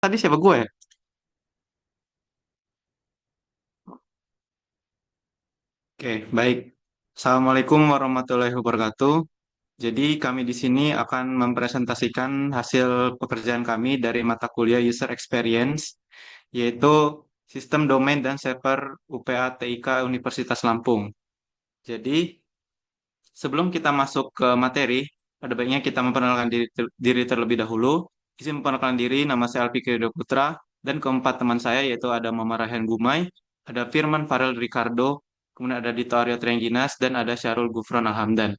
Tadi siapa gue ya? Oke, baik. Assalamualaikum warahmatullahi wabarakatuh. Jadi kami di sini akan mempresentasikan hasil pekerjaan kami dari mata kuliah User Experience, yaitu Sistem Domain dan Server UPA TIK Universitas Lampung. Jadi sebelum kita masuk ke materi, pada baiknya kita memperkenalkan diri terlebih dahulu. Izin memperkenalkan diri, nama saya Alfi Krido Putra, dan keempat teman saya yaitu ada Mama Rahen Gumai, ada Firman Farel Ricardo, kemudian ada Dito Aryo Trengginas, dan ada Syarul Gufron Alhamdan.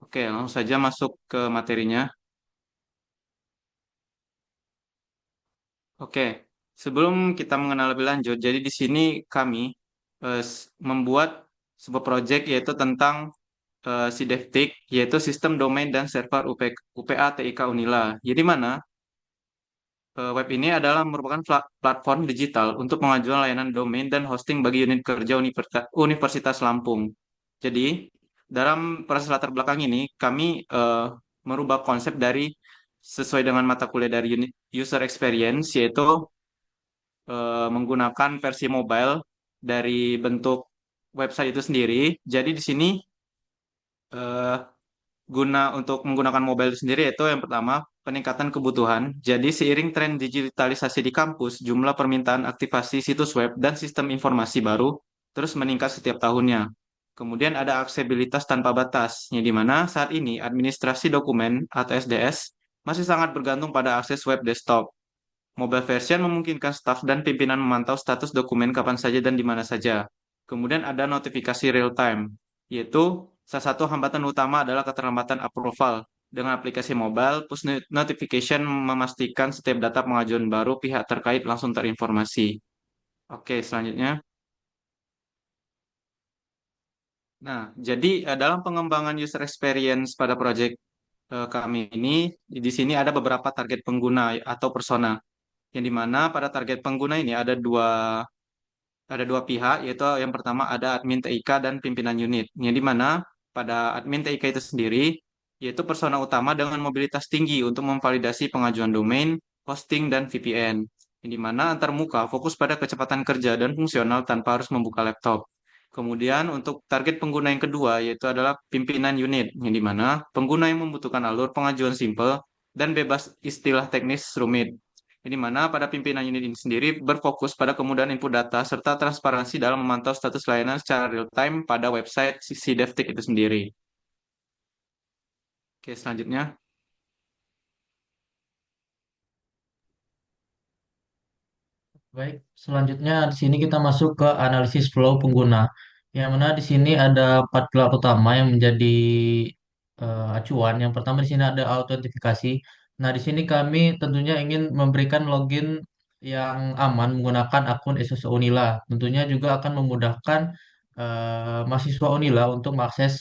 Oke, langsung saja masuk ke materinya. Oke, sebelum kita mengenal lebih lanjut, jadi di sini kami membuat sebuah proyek yaitu tentang SIDEFTIK, yaitu Sistem Domain dan Server UPA TIK Unila. Jadi mana web ini adalah merupakan platform digital untuk pengajuan layanan domain dan hosting bagi unit kerja Universitas Lampung. Jadi, dalam proses latar belakang ini, kami merubah konsep dari sesuai dengan mata kuliah dari unit user experience, yaitu menggunakan versi mobile dari bentuk website itu sendiri. Jadi di sini eh, untuk menggunakan mobile sendiri yaitu yang pertama peningkatan kebutuhan. Jadi seiring tren digitalisasi di kampus, jumlah permintaan aktivasi situs web dan sistem informasi baru terus meningkat setiap tahunnya. Kemudian ada aksesibilitas tanpa batas, yang di mana saat ini administrasi dokumen atau SDS masih sangat bergantung pada akses web desktop. Mobile version memungkinkan staf dan pimpinan memantau status dokumen kapan saja dan di mana saja. Kemudian ada notifikasi real time, yaitu salah satu hambatan utama adalah keterlambatan approval. Dengan aplikasi mobile, push notification memastikan setiap data pengajuan baru pihak terkait langsung terinformasi. Oke, selanjutnya. Nah, jadi dalam pengembangan user experience pada project kami ini, di sini ada beberapa target pengguna atau persona, yang dimana pada target pengguna ini ada dua pihak, yaitu yang pertama ada admin TIK dan pimpinan unit. Yang di mana pada admin TIK itu sendiri, yaitu persona utama dengan mobilitas tinggi untuk memvalidasi pengajuan domain, hosting, dan VPN. Yang di mana antarmuka fokus pada kecepatan kerja dan fungsional tanpa harus membuka laptop. Kemudian untuk target pengguna yang kedua yaitu adalah pimpinan unit, yang di mana pengguna yang membutuhkan alur pengajuan simple dan bebas istilah teknis rumit. Ini mana pada pimpinan unit ini sendiri berfokus pada kemudahan input data serta transparansi dalam memantau status layanan secara real time pada website si DevTik itu sendiri. Oke, selanjutnya. Baik, selanjutnya di sini kita masuk ke analisis flow pengguna. Yang mana di sini ada empat pilar utama yang menjadi acuan. Yang pertama di sini ada autentifikasi. Nah, di sini kami tentunya ingin memberikan login yang aman menggunakan akun SSO Unila. Tentunya juga akan memudahkan mahasiswa Unila untuk mengakses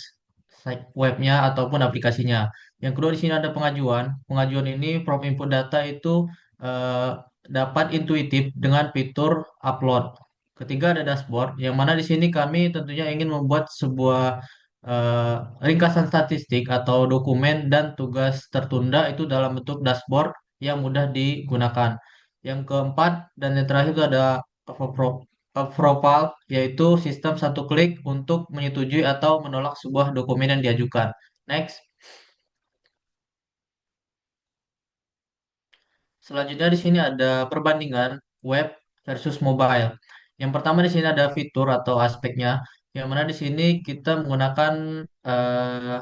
site webnya ataupun aplikasinya. Yang kedua di sini ada pengajuan. Pengajuan ini from input data itu eh, dapat intuitif dengan fitur upload. Ketiga ada dashboard, yang mana di sini kami tentunya ingin membuat sebuah eh, ringkasan statistik atau dokumen dan tugas tertunda itu dalam bentuk dashboard yang mudah digunakan. Yang keempat dan yang terakhir itu ada approval, yaitu sistem satu klik untuk menyetujui atau menolak sebuah dokumen yang diajukan. Next. Selanjutnya di sini ada perbandingan web versus mobile. Yang pertama di sini ada fitur atau aspeknya, yang mana di sini kita menggunakan eh,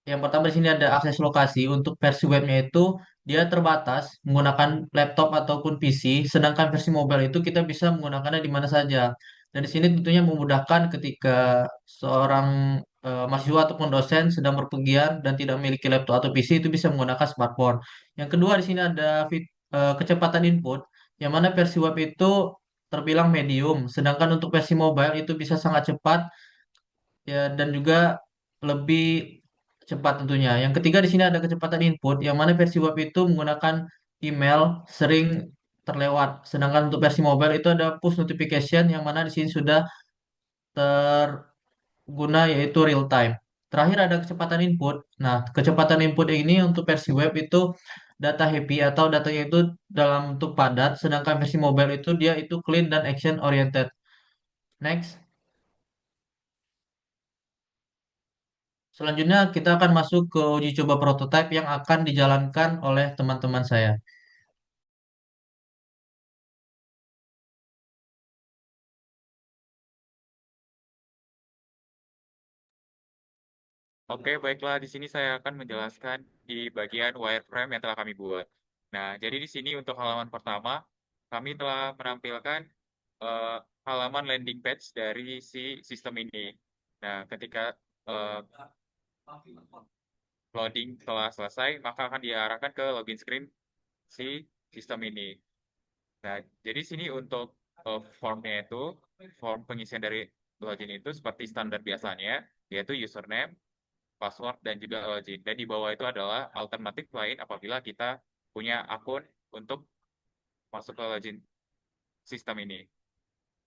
yang pertama di sini ada akses lokasi. Untuk versi webnya itu dia terbatas menggunakan laptop ataupun PC, sedangkan versi mobile itu kita bisa menggunakannya di mana saja. Dan di sini tentunya memudahkan ketika seorang mahasiswa ataupun dosen sedang berpergian dan tidak memiliki laptop atau PC itu bisa menggunakan smartphone. Yang kedua di sini ada kecepatan input, yang mana versi web itu terbilang medium, sedangkan untuk versi mobile itu bisa sangat cepat ya dan juga lebih cepat tentunya. Yang ketiga di sini ada kecepatan input, yang mana versi web itu menggunakan email sering terlewat, sedangkan untuk versi mobile itu ada push notification yang mana di sini sudah terguna yaitu real time. Terakhir ada kecepatan input. Nah, kecepatan input ini untuk versi web itu data happy atau datanya itu dalam bentuk padat, sedangkan versi mobile itu dia itu clean dan action oriented. Next. Selanjutnya kita akan masuk ke uji coba prototipe yang akan dijalankan oleh teman-teman saya. Oke, baiklah. Di sini saya akan menjelaskan di bagian wireframe yang telah kami buat. Nah, jadi di sini untuk halaman pertama, kami telah menampilkan eh, halaman landing page dari si sistem ini. Nah, ketika eh, loading telah selesai, maka akan diarahkan ke login screen si sistem ini. Nah, jadi sini untuk formnya itu, form pengisian dari login itu seperti standar biasanya, yaitu username, password, dan juga login. Dan di bawah itu adalah alternatif lain apabila kita punya akun untuk masuk ke login sistem ini.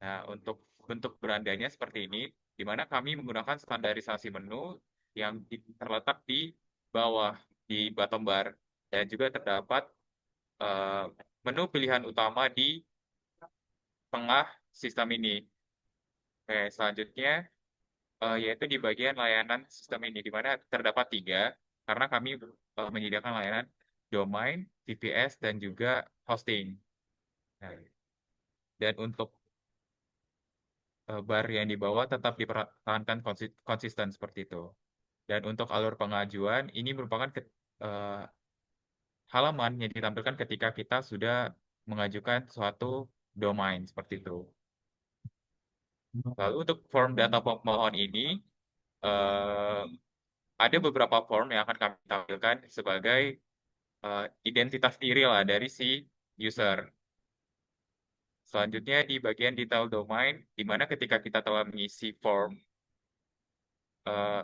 Nah, untuk bentuk berandanya seperti ini, di mana kami menggunakan standarisasi menu yang terletak di bawah, di bottom bar. Dan juga terdapat eh, menu pilihan utama di tengah sistem ini. Oke, selanjutnya yaitu di bagian layanan sistem ini, di mana terdapat tiga, karena kami menyediakan layanan domain, VPS, dan juga hosting. Nah, dan untuk bar yang di bawah tetap dipertahankan konsisten seperti itu. Dan untuk alur pengajuan, ini merupakan halaman yang ditampilkan ketika kita sudah mengajukan suatu domain seperti itu. Lalu untuk form data pemohon ini, eh, ada beberapa form yang akan kami tampilkan sebagai identitas diri lah dari si user. Selanjutnya di bagian detail domain, di mana ketika kita telah mengisi eh,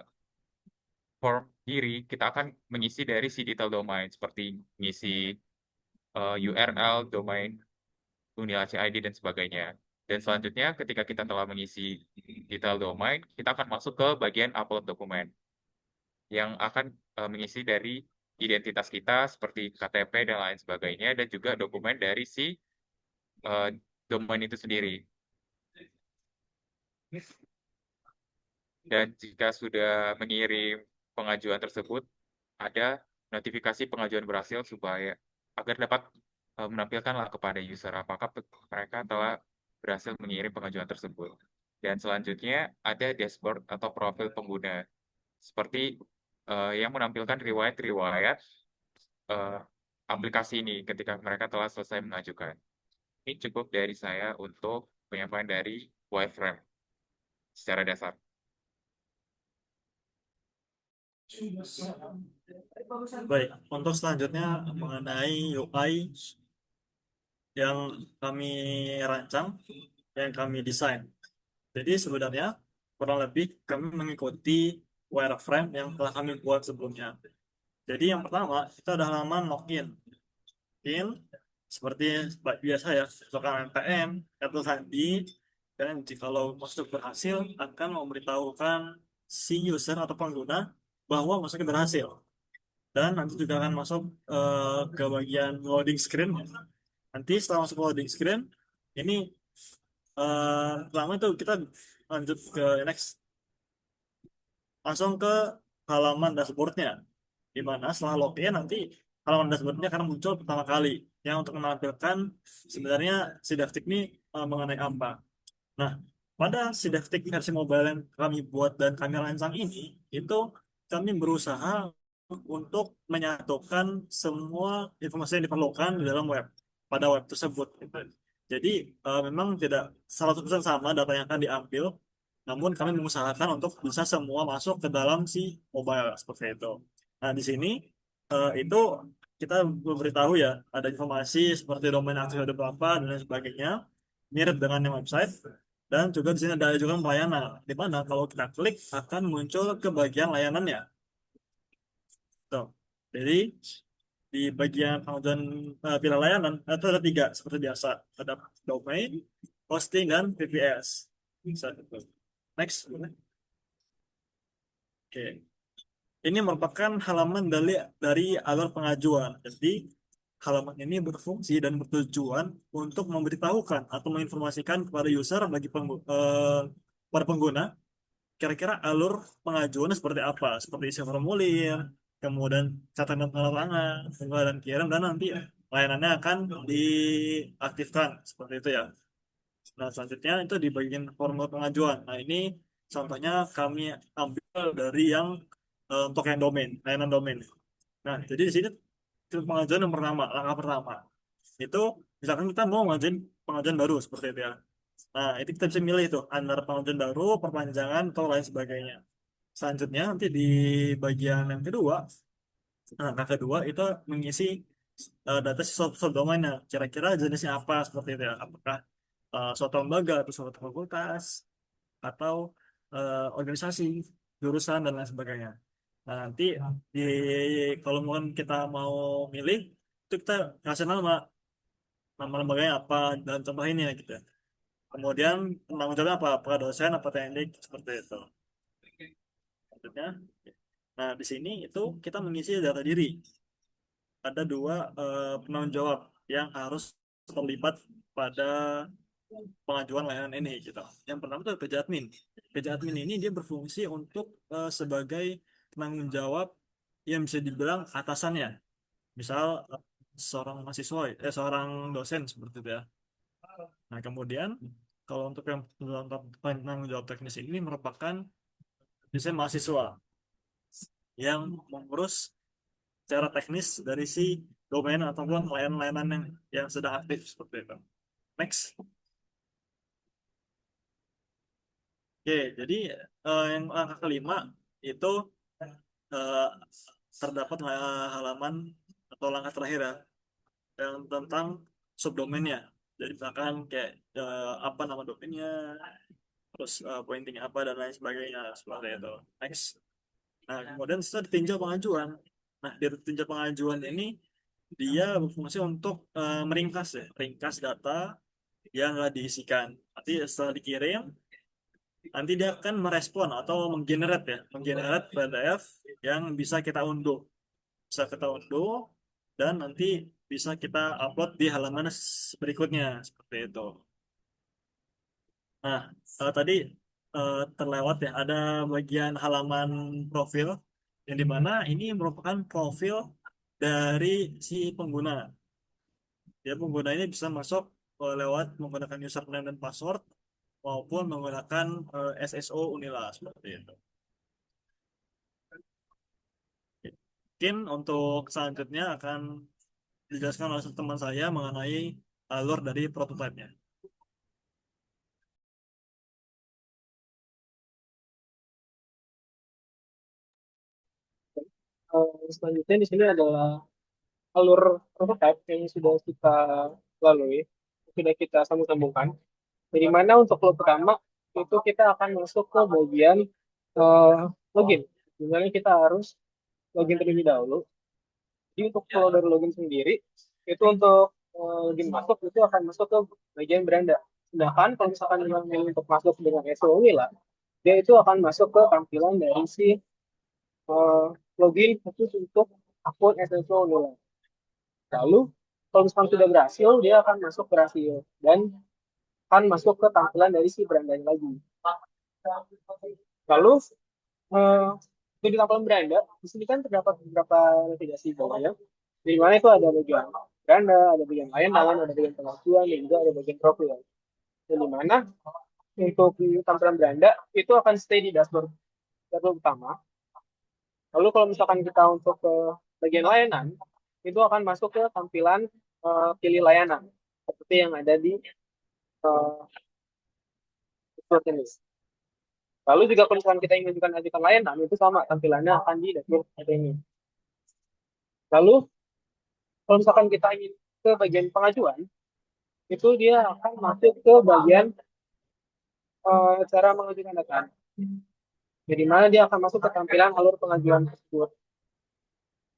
form diri, kita akan mengisi dari si detail domain, seperti mengisi URL, domain, Unilaci ID, dan sebagainya. Dan selanjutnya, ketika kita telah mengisi detail domain, kita akan masuk ke bagian upload dokumen, yang akan mengisi dari identitas kita, seperti KTP dan lain sebagainya, dan juga dokumen dari si eh, domain itu sendiri. Dan jika sudah mengirim pengajuan tersebut, ada notifikasi pengajuan berhasil supaya agar dapat menampilkanlah kepada user apakah mereka telah berhasil mengirim pengajuan tersebut. Dan selanjutnya ada dashboard atau profil pengguna seperti yang menampilkan riwayat-riwayat eh, aplikasi ini ketika mereka telah selesai mengajukan. Ini cukup dari saya untuk penyampaian dari wireframe secara dasar. Baik, untuk selanjutnya mengenai UI yang kami rancang, yang kami desain. Jadi sebenarnya kurang lebih kami mengikuti wireframe yang telah kami buat sebelumnya. Jadi yang pertama itu ada halaman login. Login seperti biasa ya, masukkan NPM, kartu sandi, dan jikalau masuk berhasil akan memberitahukan si user atau pengguna bahwa masuknya berhasil. Dan nanti juga akan masuk ke bagian loading screen. Nanti setelah masuk loading screen, ini pertama itu kita lanjut ke next, langsung ke halaman dashboardnya, di mana setelah login nanti halaman dashboardnya akan muncul pertama kali yang untuk menampilkan sebenarnya si Devtik ini mengenai apa. Nah, pada si Devtik versi mobile yang kami buat dan kami rancang ini, itu kami berusaha untuk menyatukan semua informasi yang diperlukan di dalam web, pada web tersebut, gitu. Jadi memang tidak 100% sama data yang akan diambil, namun kami mengusahakan untuk bisa semua masuk ke dalam si mobile seperti itu. Nah, di sini itu kita memberitahu ya, ada informasi seperti domain aktif ada berapa dan lain sebagainya, mirip dengan yang website. Dan juga di sini ada juga pelayanan, di mana kalau kita klik akan muncul ke bagian layanannya. Tuh. Jadi di bagian pengajuan pilihan layanan itu ada tiga seperti biasa, ada domain, hosting, dan VPS. Bisa gitu. Next. Oke. Ini merupakan halaman dari alur pengajuan. Jadi halaman ini berfungsi dan bertujuan untuk memberitahukan atau menginformasikan kepada user para pengguna kira-kira alur pengajuan seperti apa, seperti isi formulir, kemudian catatan tanda tangan, dan kirim, dan nanti layanannya akan diaktifkan seperti itu ya. Nah, selanjutnya itu di bagian formulir pengajuan. Nah, ini contohnya kami ambil dari yang untuk yang domain, layanan domain. Nah, jadi di sini itu pengajuan yang pertama, langkah pertama. Itu misalkan kita mau ngajuin pengajuan baru seperti itu ya. Nah, itu kita bisa milih itu antara pengajuan baru, perpanjangan, atau lain sebagainya. Selanjutnya nanti di bagian yang kedua, nah, langkah kedua itu mengisi data si subdomainnya. Kira-kira jenisnya apa seperti itu ya. Apakah suatu lembaga atau suatu fakultas atau organisasi, jurusan dan lain sebagainya. Nah, nanti di kalau mungkin kita mau milih itu kita kasih nama lembaganya apa dan contohinnya gitu ya. Kemudian tanggung jawabnya apa? Apakah dosen apa teknik seperti itu. Maksudnya, nah di sini itu kita mengisi data diri. Ada dua penanggung jawab yang harus terlibat pada pengajuan layanan ini gitu. Yang pertama itu PJ admin. PJ admin ini dia berfungsi untuk sebagai penanggung jawab yang bisa dibilang atasannya. Misal seorang mahasiswa, seorang dosen seperti itu ya. Nah, kemudian kalau untuk yang penanggung jawab teknis ini merupakan biasanya mahasiswa yang mengurus secara teknis dari si domain ataupun layanan-layanan yang sedang aktif seperti itu. Next. Oke, jadi yang angka kelima itu eh, terdapat halaman atau langkah terakhir ya, yang tentang subdomainnya. Jadi misalkan kayak apa nama domainnya, terus pointingnya apa dan lain sebagainya seperti itu. Next. Nah, kemudian setelah ditinjau pengajuan. Nah, di tinjau pengajuan ini dia berfungsi untuk meringkas ya, ringkas data yang nggak diisikan. Nanti setelah dikirim, nanti dia akan merespon atau menggenerate ya, menggenerate PDF yang bisa kita unduh. Bisa kita unduh dan nanti bisa kita upload di halaman berikutnya seperti itu. Nah, tadi terlewat ya, ada bagian halaman profil yang dimana ini merupakan profil dari si pengguna. Ya, pengguna ini bisa masuk lewat menggunakan username dan password maupun menggunakan SSO Unila seperti itu. Mungkin untuk selanjutnya akan dijelaskan oleh teman saya mengenai alur dari prototipe-nya. Selanjutnya di sini adalah alur prototype yang sudah kita lalui, sudah kita sambung-sambungkan. Jadi mana untuk flow pertama itu kita akan masuk ke bagian login. Misalnya kita harus login terlebih dahulu. Jadi untuk flow dari login sendiri itu untuk login masuk itu akan masuk ke bagian beranda. Sedangkan kalau misalkan yang untuk masuk dengan SEO lah, dia itu akan masuk ke tampilan dari si eh, login khusus untuk akun SSO nilai. Lalu kalau misalkan sudah berhasil, dia akan masuk berhasil dan akan masuk ke tampilan dari si berandanya lagi. Lalu eh, di tampilan beranda, di sini kan terdapat beberapa navigasi bawahnya. Di mana itu ada bagian beranda, ada bagian layanan, ada bagian pengakuan, dan juga ada bagian profil. Dan di mana untuk di tampilan beranda itu akan stay di dashboard utama. Lalu kalau misalkan kita untuk ke bagian layanan, itu akan masuk ke tampilan pilih layanan seperti yang ada di uh, dashboard ini. Lalu juga kalau misalkan kita ingin ajukan layanan, itu sama tampilannya akan di dashboard seperti ini. Lalu kalau misalkan kita ingin ke bagian pengajuan, itu dia akan masuk ke bagian cara mengajukan data. Jadi mana dia akan masuk ke tampilan alur pengajuan tersebut.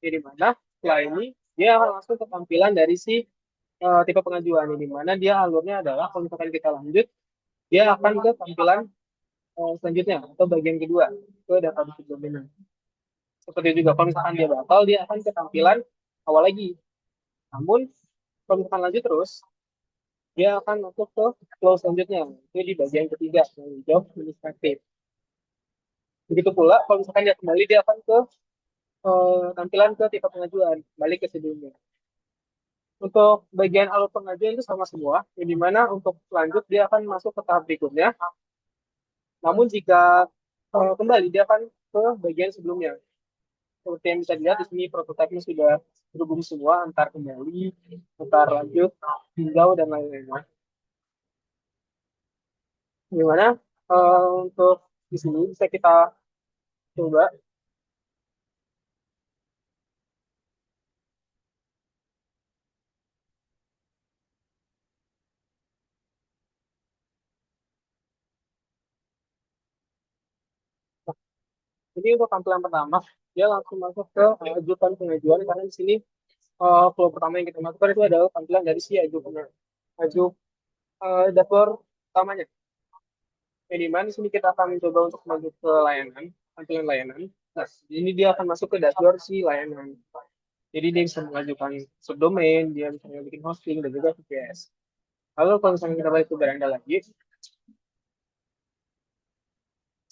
Jadi mana setelah ini dia akan masuk ke tampilan dari si tipe pengajuan. Di mana dia alurnya adalah kalau misalkan kita lanjut, dia akan ke tampilan selanjutnya atau bagian kedua ke database domain. Seperti juga kalau misalkan dia batal, dia akan ke tampilan awal lagi. Namun kalau misalkan lanjut terus, dia akan masuk ke flow selanjutnya, itu di bagian ketiga, tanggung jawab administratif. Begitu pula kalau misalkan dia kembali, dia akan ke tampilan ke tipe pengajuan, balik ke sebelumnya. Untuk bagian alur pengajuan itu sama semua, yang dimana untuk lanjut dia akan masuk ke tahap berikutnya. Namun jika kembali, dia akan ke bagian sebelumnya. Seperti yang bisa dilihat di sini prototipenya sudah terhubung semua antar kembali, antar lanjut, tinggal dan lain-lain. Gimana untuk di sini bisa kita coba. Jadi untuk tampilan pertama, dia langsung masuk ke ajukan pengajuan karena di sini flow pertama yang kita masukkan itu adalah tampilan dari si aju dashboard utamanya. Yang dimana di sini kita akan mencoba untuk masuk ke layanan, tampilan layanan. Nah, ini dia akan masuk ke dashboard si layanan. Jadi dia bisa mengajukan subdomain, dia bisa bikin hosting dan juga VPS. Lalu kalau misalnya kita balik ke beranda lagi,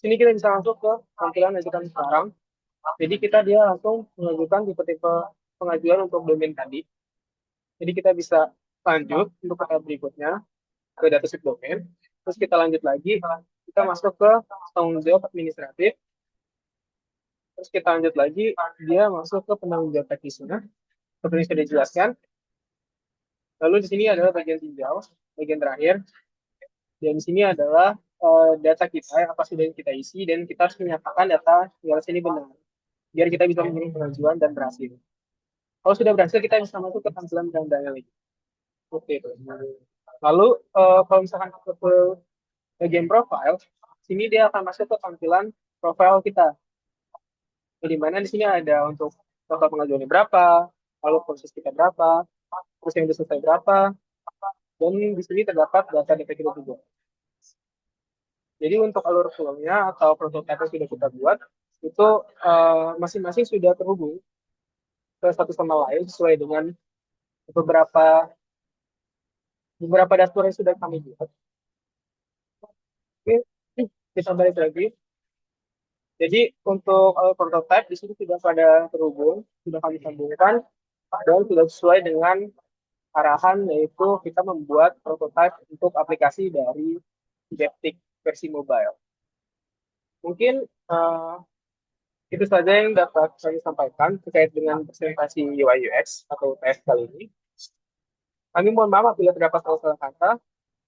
sini kita bisa masuk ke tampilan ajukan sekarang. Jadi dia langsung mengajukan tipe-tipe pengajuan untuk domain tadi. Jadi kita bisa lanjut untuk ke tab berikutnya ke data subdomain. Terus kita lanjut lagi, kita masuk ke tanggung jawab administratif. Terus kita lanjut lagi, dia masuk ke penanggung jawab teknisnya, seperti yang sudah dijelaskan. Lalu di sini adalah bagian tinjau, bagian terakhir. Dan di sini adalah data kita yang apa sudah kita isi dan kita harus menyatakan data yang sini benar, biar kita bisa mengirim pengajuan dan berhasil. Kalau sudah berhasil, kita bisa masuk ke tampilan berandanya lagi. Oke, lalu kalau misalkan ke bagian profile, sini dia akan masuk ke tampilan profile kita. Di mana di sini ada untuk total pengajuannya berapa, lalu proses kita berapa, terus yang sudah selesai berapa, dan di sini terdapat data kita juga. Jadi untuk alur flow-nya atau prototipe yang sudah kita buat, itu masing-masing sudah terhubung ke satu sama lain sesuai dengan beberapa dashboard yang sudah kami buat. Oke, kita balik lagi. Jadi untuk prototype di sini sudah pada terhubung, sudah kami sambungkan dan sudah sesuai dengan arahan, yaitu kita membuat prototype untuk aplikasi dari Japtik versi mobile. Mungkin itu saja yang dapat saya sampaikan terkait dengan presentasi UI UX atau TS kali ini. Kami mohon maaf apabila terdapat salah-salah kata.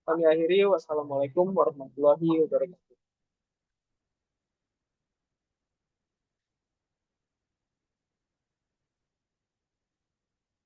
Kami akhiri. Wassalamualaikum warahmatullahi wabarakatuh.